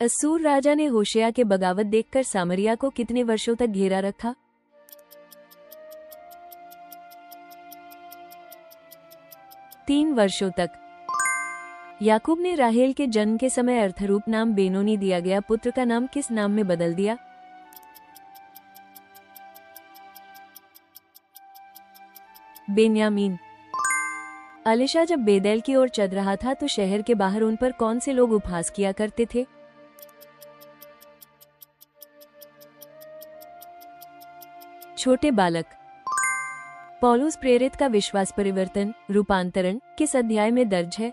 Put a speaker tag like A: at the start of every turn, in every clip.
A: असूर राजा ने होशेया के बगावत देखकर सामरिया को कितने वर्षों तक घेरा रखा? 3 वर्षों तक। याकूब ने राहेल के जन्म के समय अर्थरूप नाम बेनोनी दिया गया पुत्र का नाम किस नाम में बदल दिया? बेन्यामीन। अलीशा जब बेदैल की ओर चल रहा था तो शहर के बाहर उन पर कौन से लोग उपहास किया करते थे? छोटे बालक। पौलुस प्रेरित का विश्वास परिवर्तन रूपांतरण किस अध्याय में दर्ज है?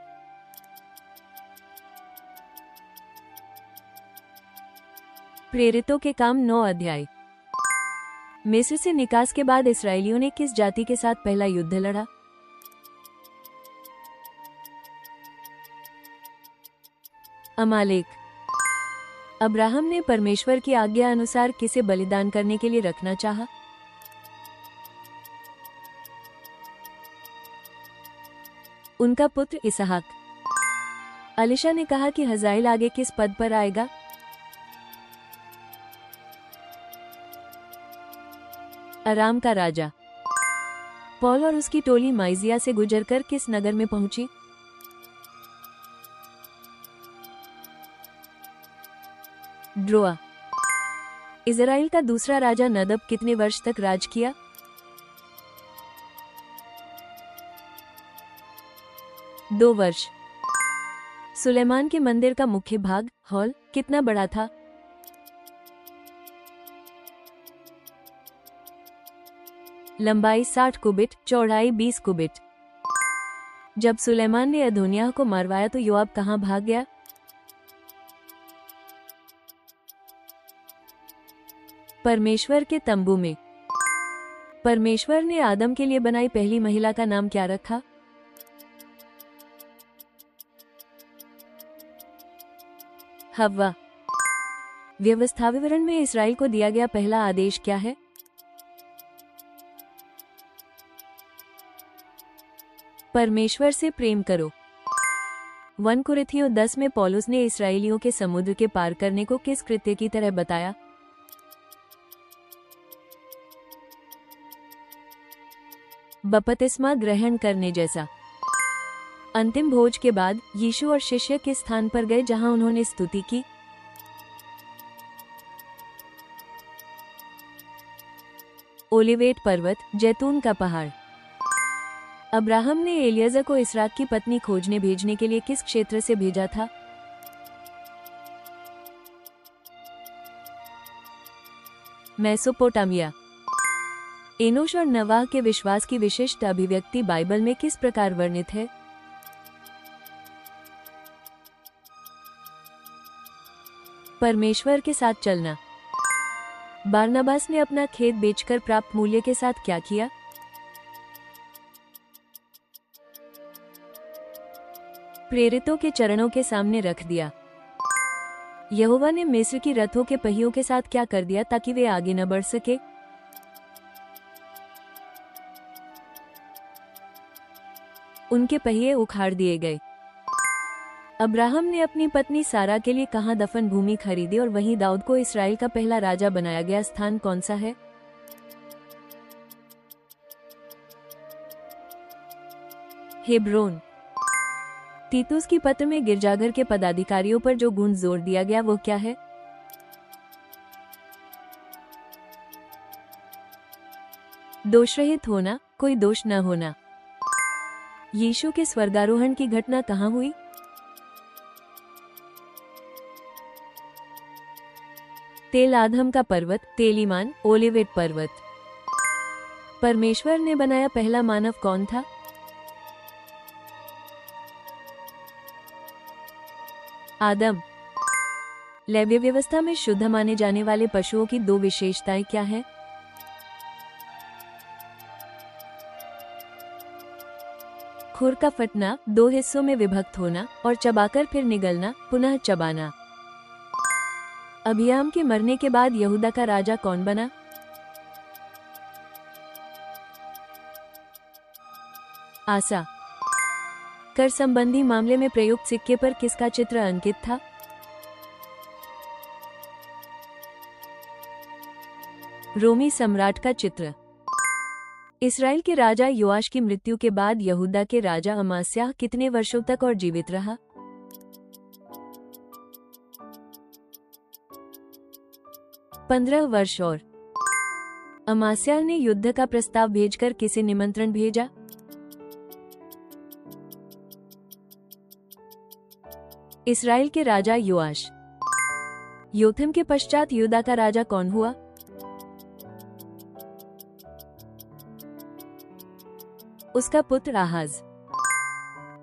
A: प्रेरितों के काम 9 अध्याय। मिस्र से निकास के बाद इस्राएलियों ने किस जाति के साथ पहला युद्ध लड़ा? अमालेक। अब्राहम ने परमेश्वर की आज्ञा अनुसार किसे बलिदान करने के लिए रखना चाहा? उनका पुत्र इसहाक। अलीशा ने कहा कि हजाएल आगे किस पद पर आएगा? अराम का राजा। पौल और उसकी टोली माइजिया से गुजरकर किस नगर में पहुंची? ड्रोआ। इज़राइल का दूसरा राजा नदब कितने वर्ष तक राज किया? 2 वर्ष। सुलेमान के मंदिर का मुख्य भाग हॉल कितना बड़ा था? लंबाई 60 कुबिट, चौड़ाई 20 कुबिट। जब सुलेमान ने अदोनियाह को मारवाया तो योआब कहां भाग गया? परमेश्वर के तंबू में। परमेश्वर ने आदम के लिए बनाई पहली महिला का नाम क्या रखा? हव्वा। व्यवस्था विवरण में इस्राएल को दिया गया पहला आदेश क्या है? परमेश्वर से प्रेम करो। 1 कुरिन्थियों 10 में पौलुस ने इस्राएलियों के समुद्र के पार करने को किस कृत्य की तरह बताया? बपतिस्मा ग्रहण करने जैसा। अंतिम भोज के बाद यीशु और शिष्य किस स्थान पर गए जहां उन्होंने स्तुति की? ओलिवेट पर्वत, जैतून का पहाड़। अब्राहम ने एलियजर को इसराक की पत्नी खोजने भेजने के लिए किस क्षेत्र से भेजा था? मेसोपोटामिया। एनोश और नवाह के विश्वास की विशिष्ट अभिव्यक्ति बाइबल में किस प्रकार वर्णित है? परमेश्वर के साथ चलना। बारनबास ने अपना खेत बेचकर प्राप्त मूल्य के साथ क्या किया? प्रेरितों के चरणों के सामने रख दिया। यहोवा ने मिस्र की रथों के पहियों के साथ क्या कर दिया ताकि वे आगे न बढ़ सके? उनके पहिए उखाड़ दिए गए। अब्राहम ने अपनी पत्नी सारा के लिए कहां दफन भूमि खरीदी और वहीं दाऊद को इस्राएल का पहला राजा बनाया गया स्थान कौन सा है? हेब्रोन। तीतुस की पत्र में गिरजाघर के पदाधिकारियों पर जो गुण जोर दिया गया वो क्या है? दोषरहित होना, कोई दोष न होना। यीशु के स्वर्गारोहण की घटना कहां हुई? तेल आधम का पर्वत, तेलीमान, ओलिवेट पर्वत। परमेश्वर ने बनाया पहला मानव कौन था? आदम। लेव्य व्यवस्था में शुद्ध माने जाने वाले पशुओं की 2 विशेषताएं क्या हैं? खुर का फटना, 2 हिस्सों में विभक्त होना और चबाकर फिर निगलना, पुनः चबाना। अबियाम के मरने के बाद यहूदा का राजा कौन बना? आसा। कर संबंधी मामले में प्रयुक्त सिक्के पर किसका चित्र अंकित था? रोमी सम्राट का चित्र। इसराइल के राजा योआश की मृत्यु के बाद यहूदा के राजा अमास्याह कितने वर्षों तक और जीवित रहा? 15 वर्ष। और अमास्याह ने युद्ध का प्रस्ताव भेजकर किसे निमंत्रण भेजा? इसराइल के राजा योआश। योथम के पश्चात यूदा का राजा कौन हुआ? उसका पुत्र आहाज।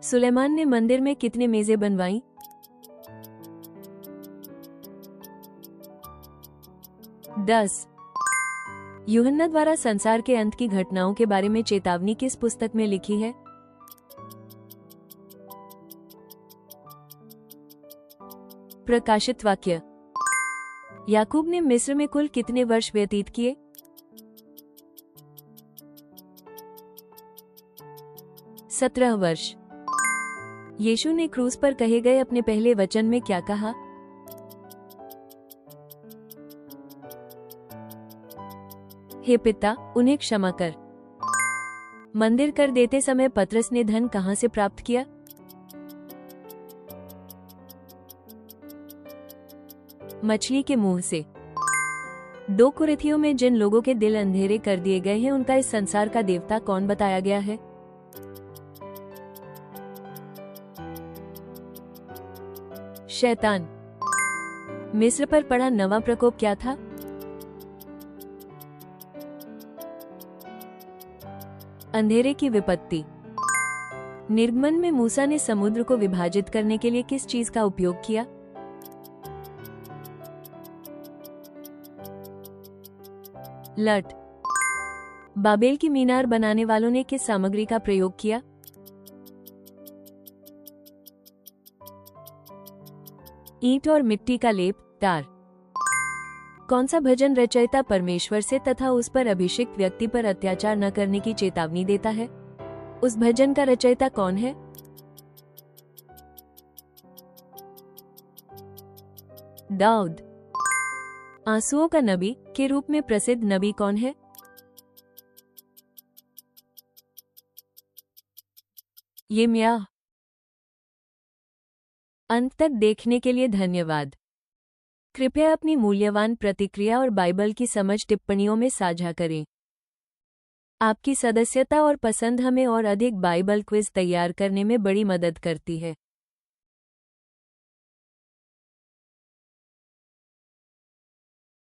A: सुलेमान ने मंदिर में कितने मेजें बनवाईं? 10। यूहन्ना द्वारा संसार के अंत की घटनाओं के बारे में चेतावनी किस पुस्तक में लिखी है? प्रकाशित वाक्य। याकूब ने मिस्र में कुल कितने वर्ष व्यतीत किए? 17 वर्ष। यीशु ने क्रूस पर कहे गए अपने पहले वचन में क्या कहा? हे पिता, उन्हें क्षमा कर। मंदिर कर देते समय पतरस ने धन कहां से प्राप्त किया? मछली के मुंह से। 2 कुरिन्थियों में जिन लोगों के दिल अंधेरे कर दिए गए हैं उनका इस संसार का देवता कौन बताया गया है? शैतान। मिस्र पर पड़ा नवा प्रकोप क्या था? अंधेरे की विपत्ति। निर्गमन में मूसा ने समुद्र को विभाजित करने के लिए किस चीज का उपयोग किया? लठ। बाबेल की मीनार बनाने वालों ने किस सामग्री का प्रयोग किया? ईंट और मिट्टी का लेप, टार। कौन सा भजन रचयिता परमेश्वर से तथा उस पर अभिषिक्त व्यक्ति पर अत्याचार न करने की चेतावनी देता है? उस भजन का रचयिता कौन है? दाऊद। आंसुओं का नबी के रूप में प्रसिद्ध नबी कौन है? यिर्मयाह। अंत तक देखने के लिए धन्यवाद। कृपया अपनी मूल्यवान प्रतिक्रिया और बाइबल की समझ टिप्पणियों में साझा करें। आपकी सदस्यता और पसंद हमें और अधिक बाइबल क्विज तैयार करने में बड़ी मदद करती है।